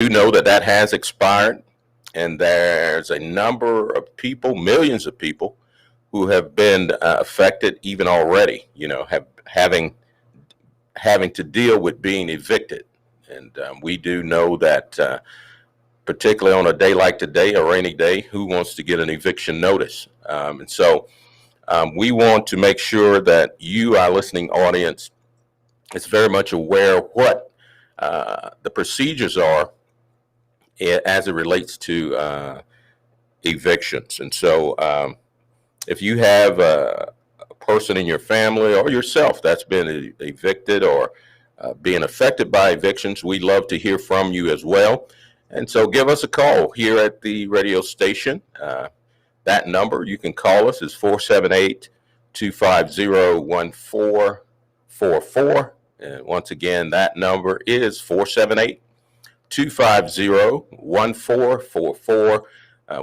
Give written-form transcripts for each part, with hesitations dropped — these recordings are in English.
do know that that has expired, and there's a number of people, millions of people, who have been affected even already, having to deal with being evicted. And we do know that particularly on a day like today, a rainy day, who wants to get an eviction notice? And so we want to make sure that you, our listening audience, is very much aware of what the procedures are as it relates to evictions. And so if you have a person in your family or yourself that's been evicted or being affected by evictions, we'd love to hear from you as well. And so give us a call here at the radio station. That number you can call us is 478-250-1444. And once again, that number is 478-250-1444.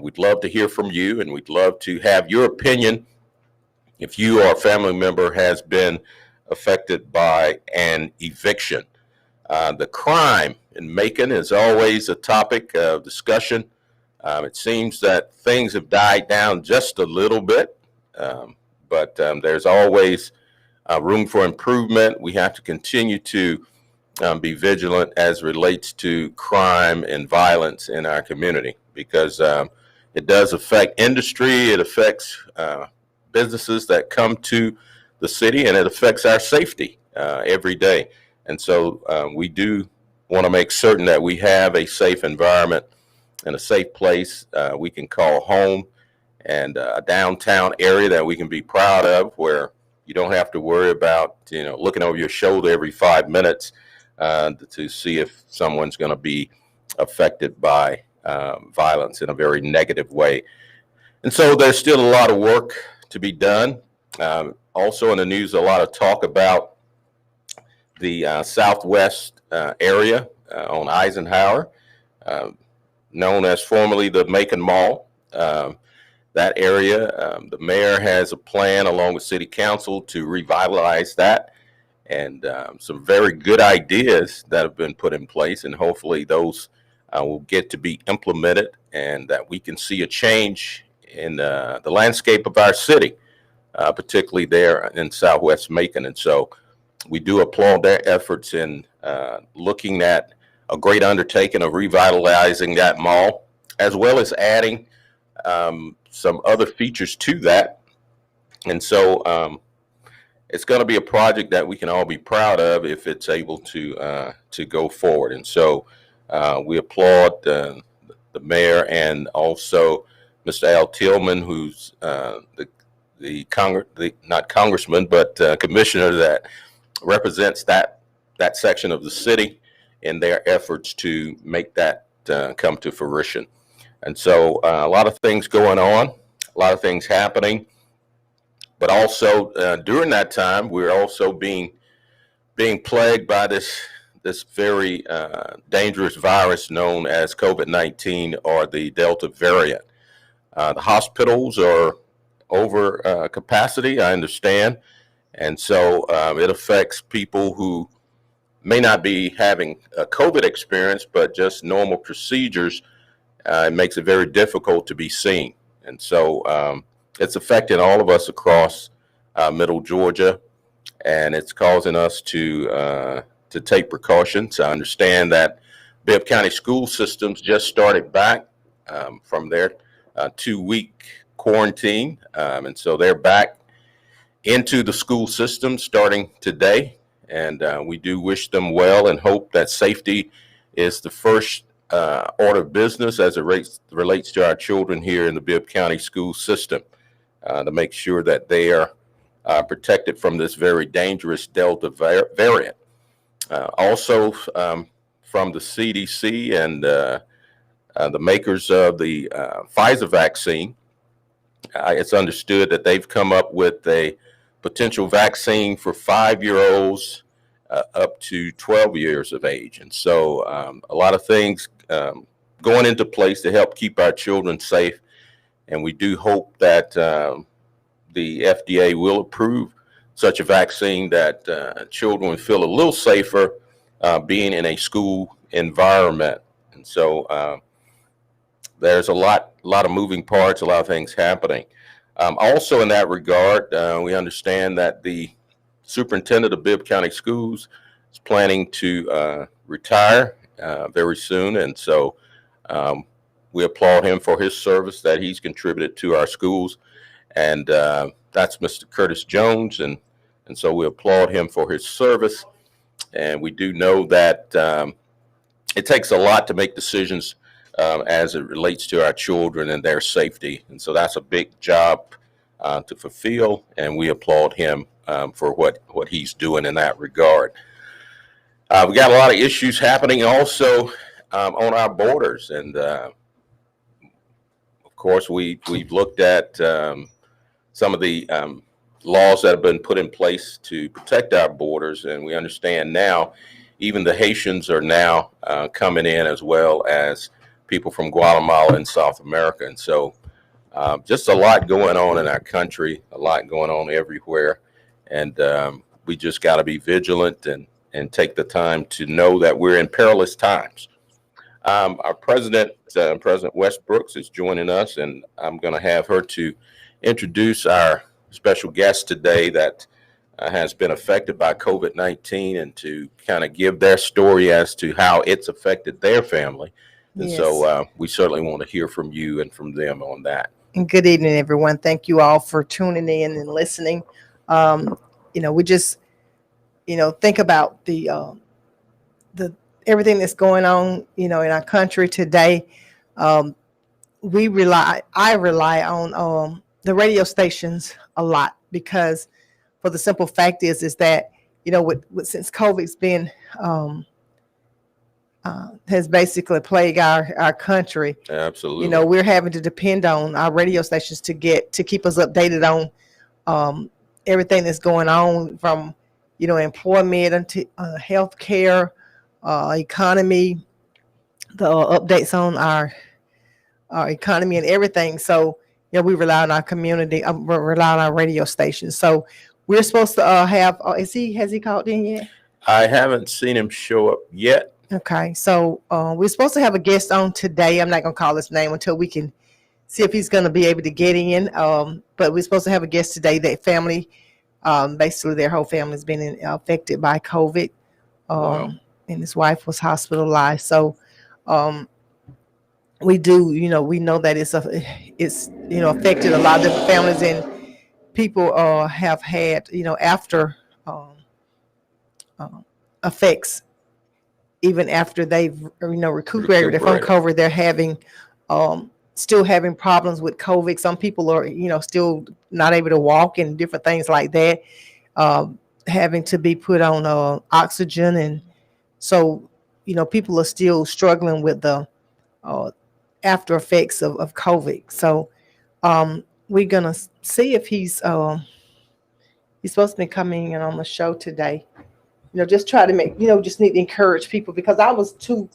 We'd love to hear from you, and we'd love to have your opinion if you or a family member has been affected by an eviction. The crime in Macon is always a topic of discussion. It seems that things have died down just a little bit, but there's always room for improvement. We have to continue to be vigilant as relates to crime and violence in our community, because it does affect industry, it affects businesses that come to the city, and it affects our safety every day. And so we do want to make certain that we have a safe environment and a safe place we can call home, and a downtown area that we can be proud of, where you don't have to worry about, looking over your shoulder every 5 minutes to see if someone's going to be affected by violence in a very negative way. And so there's still a lot of work to be done. Also in the news, a lot of talk about the southwest area on Eisenhower, known as formerly the Macon Mall. That area, the mayor has a plan along with city council to revitalize that, and some very good ideas that have been put in place, and hopefully those will get to be implemented, and that we can see a change in the landscape of our city, particularly there in Southwest Macon. And so we do applaud their efforts in looking at a great undertaking of revitalizing that mall, as well as adding some other features to that. And so it's going to be a project that we can all be proud of if it's able to go forward. And so we applaud the mayor, and also Mr. Al Tillman, who's not congressman, but commissioner that represents that section of the city in their efforts to make that come to fruition. And so a lot of things going on, a lot of things happening, but also during that time, we're also being plagued by this very dangerous virus known as COVID-19, or the Delta variant. The hospitals are over capacity, I understand. And so it affects people who may not be having a COVID experience, but just normal procedures. It makes it very difficult to be seen. And so it's affecting all of us across middle Georgia, and it's causing us to take precautions. I understand that Bibb County school systems just started back from their 2-week quarantine. And so they're back into the school system starting today. And we do wish them well and hope that safety is the first order of business as it relates to our children here in the Bibb County school system, to make sure that they are protected from this very dangerous Delta variant. Also from the CDC and the makers of the Pfizer vaccine, it's understood that they've come up with a potential vaccine for 5-year-olds up to 12 years of age. And so a lot of things going into place to help keep our children safe. And we do hope that the FDA will approve such a vaccine that children feel a little safer being in a school environment. And And so there's a lot of moving parts, a lot of things happening. Also, in that regard, we understand that the superintendent of Bibb County Schools is planning to retire very soon, and so we applaud him for his service that he's contributed to our schools, and that's Mr. Curtis Jones, and so we applaud him for his service. And we do know that it takes a lot to make decisions as it relates to our children and their safety. And so that's a big job to fulfill, and we applaud him for what he's doing in that regard. We got a lot of issues happening also on our borders. And of course, we've looked at some of the laws that have been put in place to protect our borders. And we understand now even the Haitians are now coming in, as well as people from Guatemala and South America. And so just a lot going on in our country, a lot going on everywhere. And we just got to be vigilant and take the time to know that we're in perilous times. Our President Westbrooks, is joining us, and I'm going to have her to introduce our special guest today that has been affected by COVID-19, and to kind of give their story as to how it's affected their family. And yes. So we certainly want to hear from you and from them on that. And good evening, everyone. Thank you all for tuning in and listening. We just, think about the everything that's going on, in our country today. I rely on the radio stations a lot, because for the simple fact is that, since COVID's been has basically plagued our country. Absolutely. We're having to depend on our radio stations to keep us updated on everything that's going on, from employment unto healthcare, economy, the updates on our economy and everything. So we rely on our community, we rely on our radio stations. So we're supposed to have. Has he called in yet? I haven't seen him show up yet. Okay, so we're supposed to have a guest on today. I'm not going to call his name until we can see if he's going to be able to get in. But we're supposed to have a guest today. That family, basically their whole family's been affected by COVID, Wow. And his wife was hospitalized. So we do, we know that it's affected a lot of different families, and people have had, after effects. Even after they've, recuperated from COVID, they're having, still having problems with COVID. Some people are, still not able to walk and different things like that, having to be put on oxygen. And so, people are still struggling with the after effects of COVID. So we're going to see if he's supposed to be coming in on the show today. Just try to make, just need to encourage people, because I was too,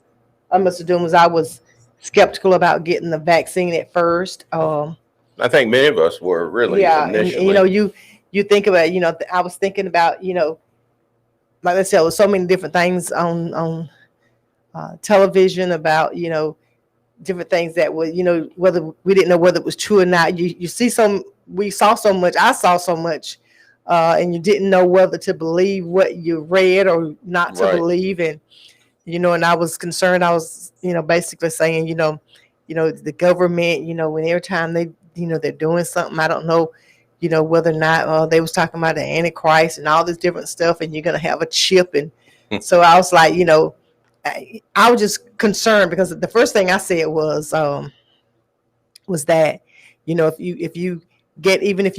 Mr. Dumas, I was skeptical about getting the vaccine at first. I think many of us were really initially. And, you think about, I was thinking about, like I said, there was so many different things on television about, different things that were, whether we didn't know whether it was true or not. We saw so much, I saw so much. And you didn't know whether to believe what you read or not to believe. And, and I was concerned. I was, basically saying, the government, when every time they, they're doing something, I don't know, whether or not they was talking about the Antichrist and all this different stuff, and you're going to have a chip. And so I was like, I was just concerned, because the first thing I said was that, if you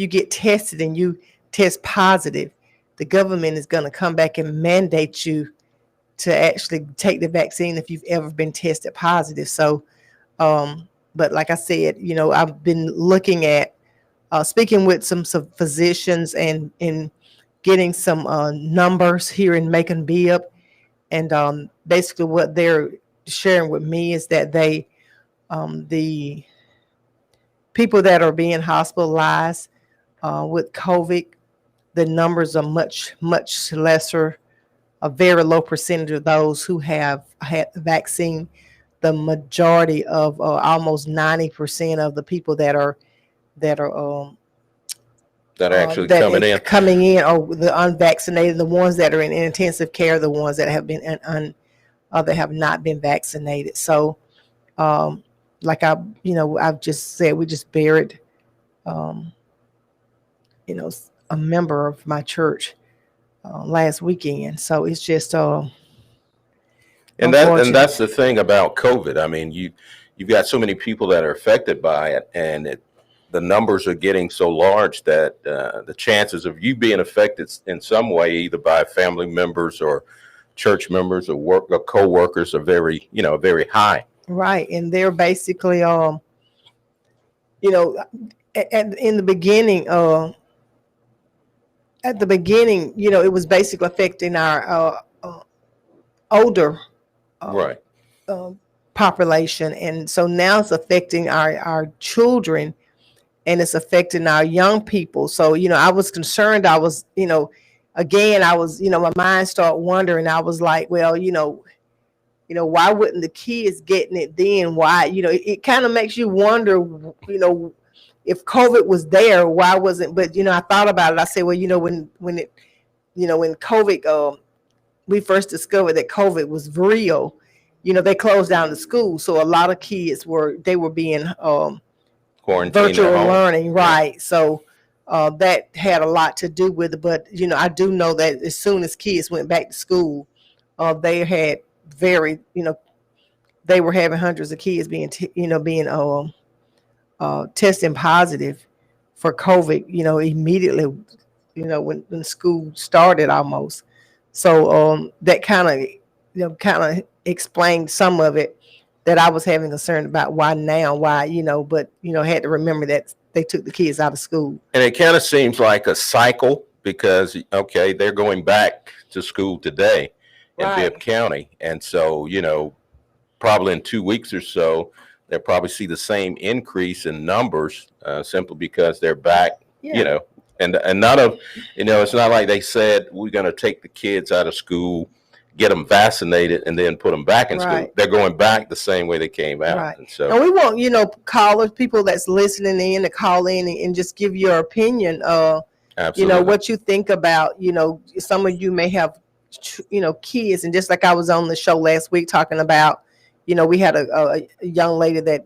get tested and you test positive, the government is going to come back and mandate you to actually take the vaccine if you've ever been tested positive. So, but like I said, I've been looking at speaking with some physicians and getting some numbers here in Macon Bibb, and basically what they're sharing with me is that the people that are being hospitalized with COVID, the numbers are much, much lesser, a very low percentage of those who have had the vaccine. the majority of almost 90% of the people that are actually that coming in. coming in are the unvaccinated. The ones that are in intensive care, the ones that have been that have not been vaccinated. So, like I've just said, we just buried, um, a member of my church last weekend. So it's just And unfortunate. that's the thing about COVID. I mean, you've got so many people that are affected by it, and the numbers are getting so large that the chances of you being affected in some way, either by family members or church members or co-workers, are very high. Right, and they're basically in the beginning it was basically affecting our older Right. population, and so now it's affecting our children, and it's affecting our young people. So I was concerned. I was again, I was my mind started wondering. I was like, well, why wouldn't the kids getting it then? Why, it kind of makes you wonder, if COVID was there, why wasn't, but I thought about it. I said, well, when COVID, we first discovered that COVID was real, they closed down the school. So a lot of kids were being Quarantined virtual at home. learning. Right. So that had a lot to do with it. But, I do know that as soon as kids went back to school, they had they were having hundreds of kids being testing positive for COVID, immediately, when school started almost. So that kind of explained some of it, that I was having concern about why, but had to remember that they took the kids out of school. And it kind of seems like a cycle because, okay, they're going back to school today in Bibb County. And so, probably in 2 weeks or so, they'll probably see the same increase in numbers simply because they're back, and none of, it's not like they said, we're going to take the kids out of school, get them vaccinated, and then put them back in school. They're going back the same way they came out. Right. And so, and we want, callers, people that's listening in, to call in and just give your opinion. absolutely. What you think about, some of you may have, kids. And just like I was on the show last week talking about, we had a young lady that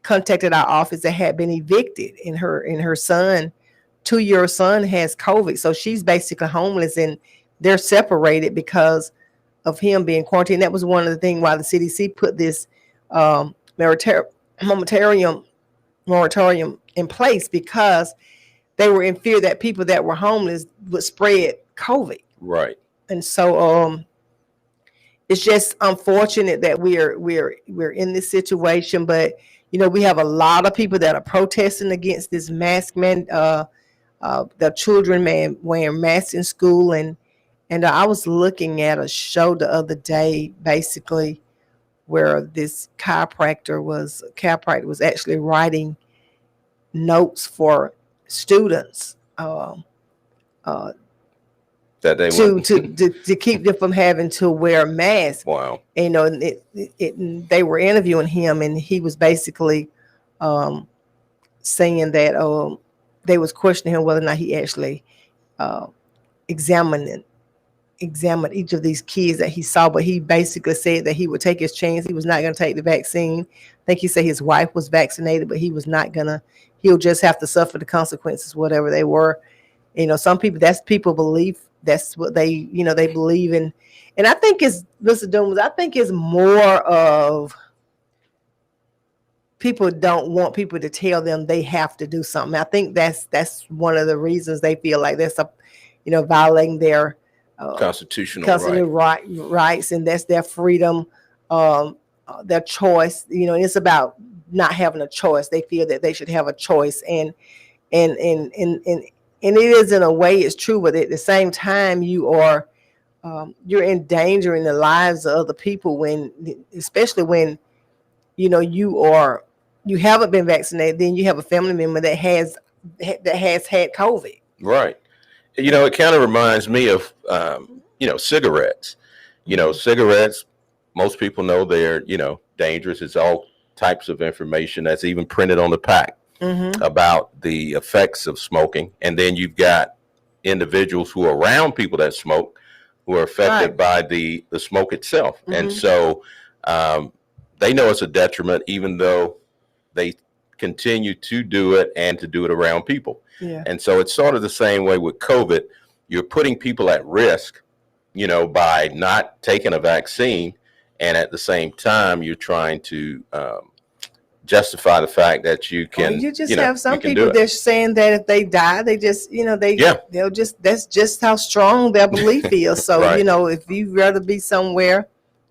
contacted our office that had been evicted, and her son, 2-year-old son, has COVID. So she's basically homeless, and they're separated because of him being quarantined. That was one of the things why the CDC put this moratorium in place, because they were in fear that people that were homeless would spread COVID. Right. And so it's just unfortunate that we're in this situation. But we have a lot of people that are protesting against this mask the children wearing masks in school. And I was looking at a show the other day, basically, where this chiropractor was actually writing notes for students that they to keep them from having to wear a mask. Wow. And they were interviewing him, and he was basically saying that they was questioning him whether or not he actually examined each of these kids that he saw. But he basically said that he would take his chance. He was not going to take the vaccine. I think he said his wife was vaccinated, but he was not gonna. He'll just have to suffer the consequences, whatever they were. Some people, that's people belief. That's what they believe in. And I think it's, Mr. Dumas, I think it's more of people don't want people to tell them they have to do something. I think that's one of the reasons they feel like that's violating their constitutional rights, and that's their freedom, their choice. And it's about not having a choice. They feel that they should have a choice, and it is, in a way, it's true, but at the same time, you're endangering the lives of other people especially when you haven't been vaccinated. Then you have a family member that has had COVID. Right. It kind of reminds me of cigarettes. Cigarettes, most people know they're, dangerous. It's all types of information that's even printed on the pack about the effects of smoking. And then you've got individuals who are around people that smoke who are affected by the smoke itself. And so they know it's a detriment, even though they continue to do it and to do it around people. Yeah. And so it's sort of the same way with COVID. You're putting people at risk, by not taking a vaccine. And at the same time, you're trying to justify the fact that you can. Well, you just have some people they're saying that if they die, they just, they'll just, that's just how strong their belief is. So, if you'd rather be somewhere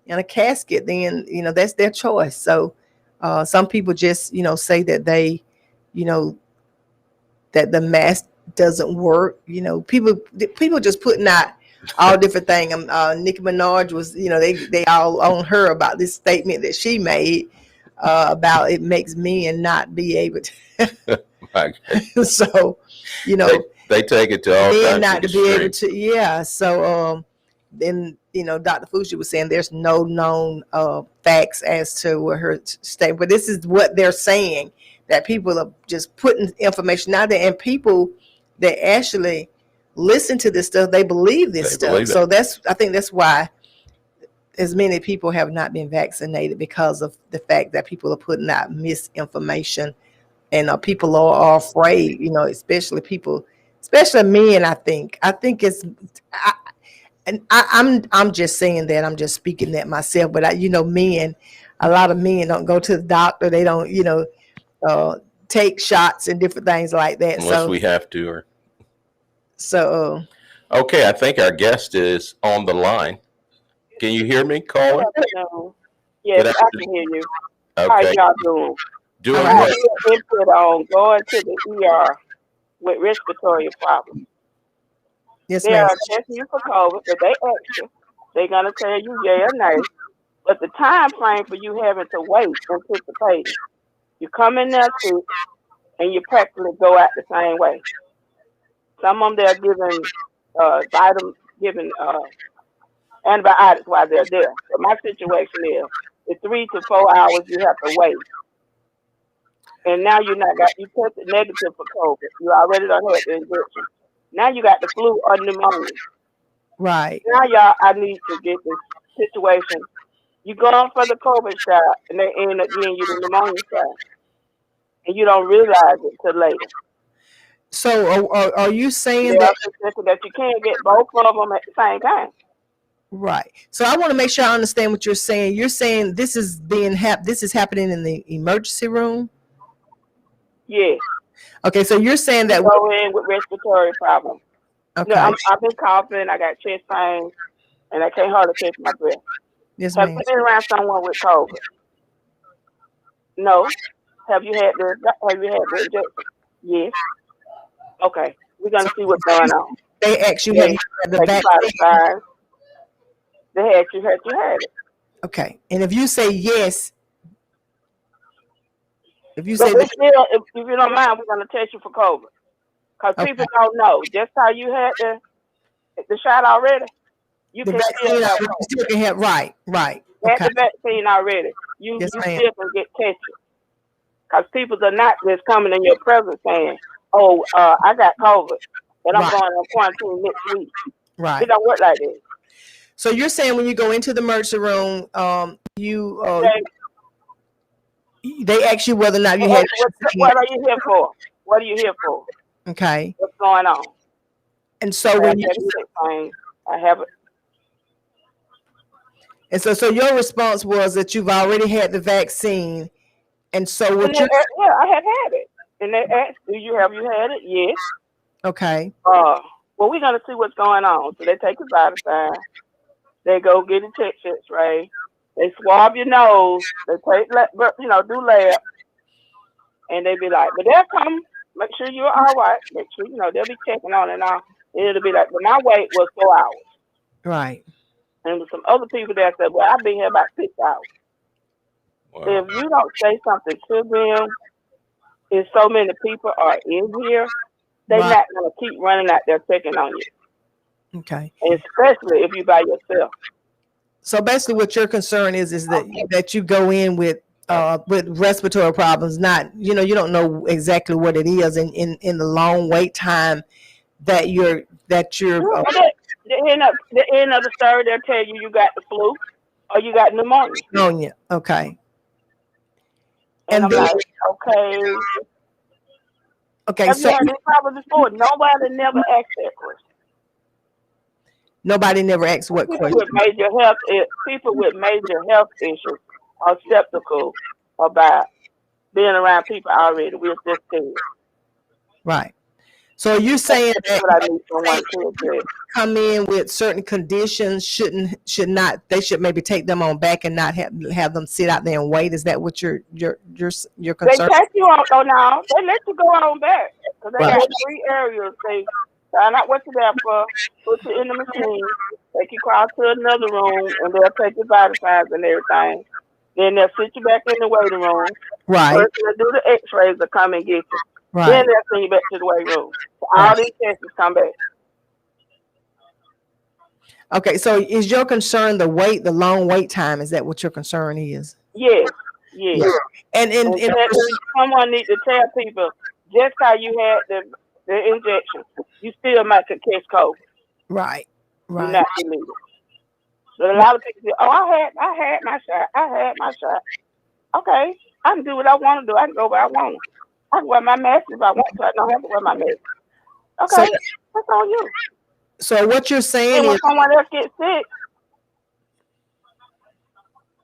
in a casket, then, that's their choice. So some people just, say that they, that the mask doesn't work. People just putting out all different things. Nicki Minaj was, they all on her about this statement that she made about it makes men not be able to. So, they take it to all men kinds not of to be able extremes. to. Yeah. So then Dr. Fuji was saying there's no known facts as to what her statement, but this is what they're saying, that people are just putting information out there, and people that actually listen to this stuff, they believe this stuff. So I think that's why as many people have not been vaccinated, because of the fact that people are putting out misinformation, and people are afraid, especially men. I think it's, I'm just saying that, I'm just speaking that myself, but men, a lot of men don't go to the doctor. They don't, take shots and different things like that. Unless we have to. Okay, I think our guest is on the line. Can you hear me, caller? Yes, I can hear you. Okay. How y'all doing? Doing I have great. input on going to the ER with respiratory problems. yes, They ma'am. are testing you for COVID, but they ask you. They're going to tell you yay or nay. But the time frame for you having to wait, anticipating. You come in there sick, and you practically go out the same way. Some of them they're giving antibiotics while they're there. But my situation is, it's 3 to 4 hours you have to wait. And now you tested negative for COVID. You already done had the injection. Now you got the flu or pneumonia. Right. Now y'all, I need to get this situation. You going for the COVID shot, and they end up giving you the pneumonia shot, and you don't realize it till later. So are you saying that you can't get both of them at the same time? Right. So I want to make sure I understand what you're saying. You're saying this is happening in the emergency room? Yes. Okay, so you're saying that go in with respiratory problems. Okay. No, I've been coughing, I got chest pain, and I can't hardly catch my breath. Yes, Have ma'am. you been around someone with COVID? No. Have you had the injection? Yes. Okay. We're gonna see what's going on. They asked you have you had the vaccine? They had you had it. Okay. And if you say yes, if you but say if you don't mind, we're gonna test you for COVID. Because people don't know. Just how you had the shot already, you can still have COVID. Right. Had the vaccine already. You still can get tested. Because people are not just coming in your presence saying, "Oh, I got COVID, but I'm going on quarantine next week." Right. It don't work like that. So you're saying when you go into the emergency room, they ask you whether or not you had. What are you here for? What are you here for? Okay. What's going on? And so when you, I have it. And so your response was that you've already had the vaccine, and so what you? Yeah, I have had it. And they asked, have you had it? Yes. Okay. Well, we're gonna see what's going on. So they take your body sign. They go get a check X-ray. They swab your nose. They take, do lab, and they be like, but they'll come, make sure you're all right. Make sure they'll be checking on and all. And it'll be like, but my wait was 4 hours. Right. And with some other people that said, well, I've been here about 6 hours. Wow. If you don't say something to them, if so many people are in here, they're not going to keep running out there checking on you. Okay. And especially if you by yourself. So basically what your concern is that you go in with respiratory problems, not, you don't know exactly what it is in the long wait time that you're At the end of the story, they'll tell you got the flu or you got pneumonia. pneumonia. Okay. And I'm then, like, okay. Okay. Have So you heard this problem before? Nobody never asked that question. Nobody never asked what People question. People with major health issues are skeptical about being around people already with this thing. Right. So you're saying That's what I need someone to address. Come in with certain conditions should not, they should maybe take them on back and not have them sit out there and wait. Is that what your concern? They take you on, now. They let you go on back. Because they got 3 areas. They find out what you're there for, put you in the machine, take you across to another room, and they'll take your vital signs and everything. Then they'll sit you back in the waiting room. Right. The person that do the x-rays will come and get you. Right. Then they'll send you back to the waiting room. So all these tests come back. Okay, so is your concern the long wait time? Is that what your concern is? Yes. Yeah. And someone needs to tell people, just how you had the injection, you still might catch COVID. Right. You're not illegal. But a lot of people say, "Oh, I had my shot. Okay, I can do what I want to do. I can go where I want. I can wear my mask if I want to. I don't have to wear my mask. Okay, so, that's on you." So what you're saying is, when someone else gets sick.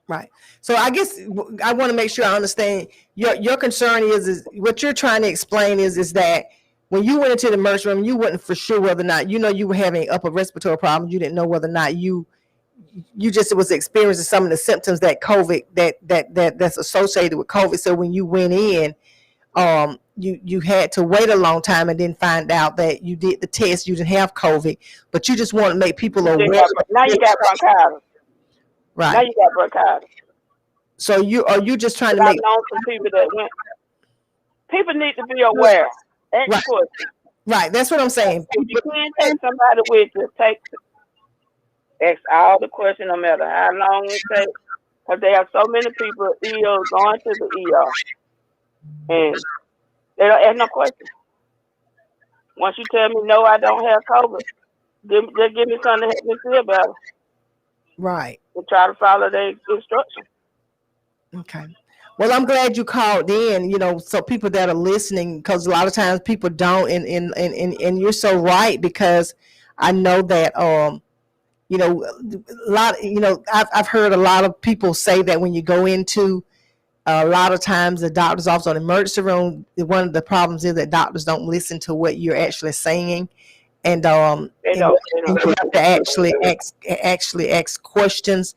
Right. So I guess I want to make sure I understand your concern is what you're trying to explain is that when you went into the emergency room, you wasn't for sure whether or not, you were having upper respiratory problems. You didn't know whether or not you just was experiencing some of the symptoms that COVID that's associated with COVID. So when you went in, you had to wait a long time and then find out that you did the test, you didn't have COVID, but you just want to make people aware. Now you got bronchitis. Right. Now you got bronchitis. So you just trying to make. I've known some people that went. People need to be aware. Right. That's what I'm saying. If you can't take somebody with you, ask all the questions, no matter how long it takes, because there are so many people ill going to the ER, and they don't ask no questions. Once you tell me no, I don't have COVID, just give me something to help me feel better. Right. And try to follow their instructions. Okay. Well, I'm glad you called in, so people that are listening, because a lot of times people don't, and you're so right, because I know that, a lot, I've heard a lot of people say that when you go into a lot of times the doctor's office or the emergency room, one of the problems is that doctors don't listen to what you're actually saying. And you have to actually ask questions.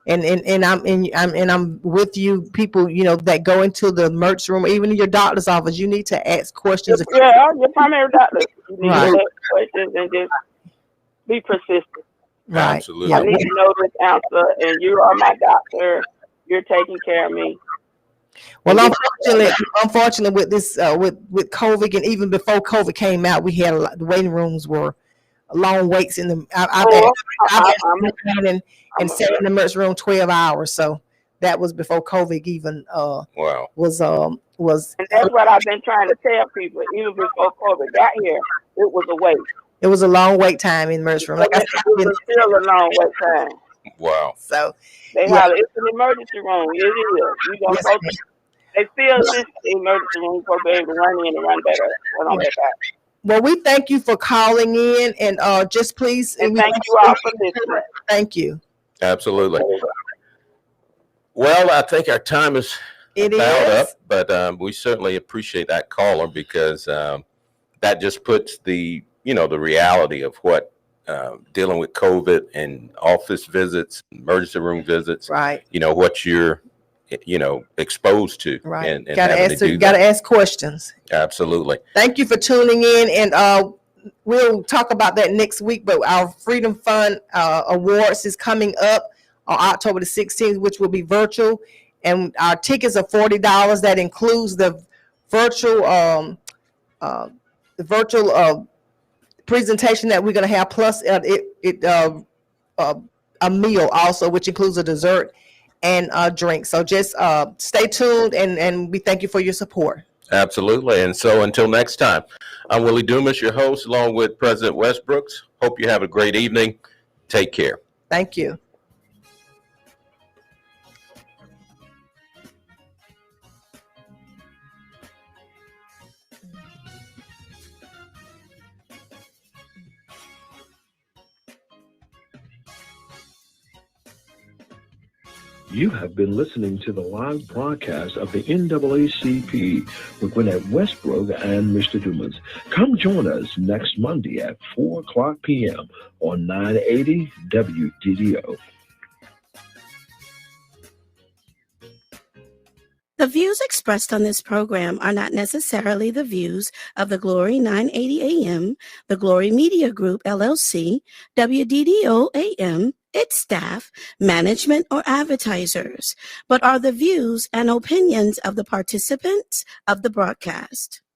And I'm with you, people, that go into the emergency room, even in your doctor's office, you need to ask questions. Yeah, your primary doctor. You need to ask questions and just be persistent. Right. Absolutely. I need to know this answer, and you are my doctor. You're taking care of me. Well, unfortunately, with this, with COVID, and even before COVID came out, we had the waiting rooms were long waits in the. I've been and sat in the emergency room 12 hours, so that was before COVID even was. And that's what I've been trying to tell people. Even before COVID got here, it was a wait. It was a long wait time in the emergency room. Like I said, it was still a long wait time. Wow. So they holler, it's an emergency room. It is. They feel this emergency room for be able to run in and run back out. Well, we thank you for calling in, and just please. And thank you all for listening. Thank you. Absolutely. Well, I think our time is up, but we certainly appreciate that caller, because that just puts the reality of what dealing with COVID and office visits, emergency room visits, right? What you're exposed to, right? And gotta ask questions. Absolutely. Thank you for tuning in, and we'll talk about that next week. But our Freedom Fund Awards is coming up on October the 16th, which will be virtual, and our tickets are $40. That includes the virtual presentation that we're going to have, plus a meal also, which includes a dessert and a drink. So just stay tuned, and we thank you for your support. Absolutely. And so until next time, I'm Willie Dumas, your host, along with President Westbrooks. Hope you have a great evening. Take care. Thank you. You have been listening to the live broadcast of the NAACP with Gwenette Westbrooks and Mr. Dumas. Come join us next Monday at 4 o'clock p.m. on 980 WDDO. The views expressed on this program are not necessarily the views of the Glory 980 AM, the Glory Media Group, LLC, WDDO AM, its staff, management, or advertisers, but are the views and opinions of the participants of the broadcast.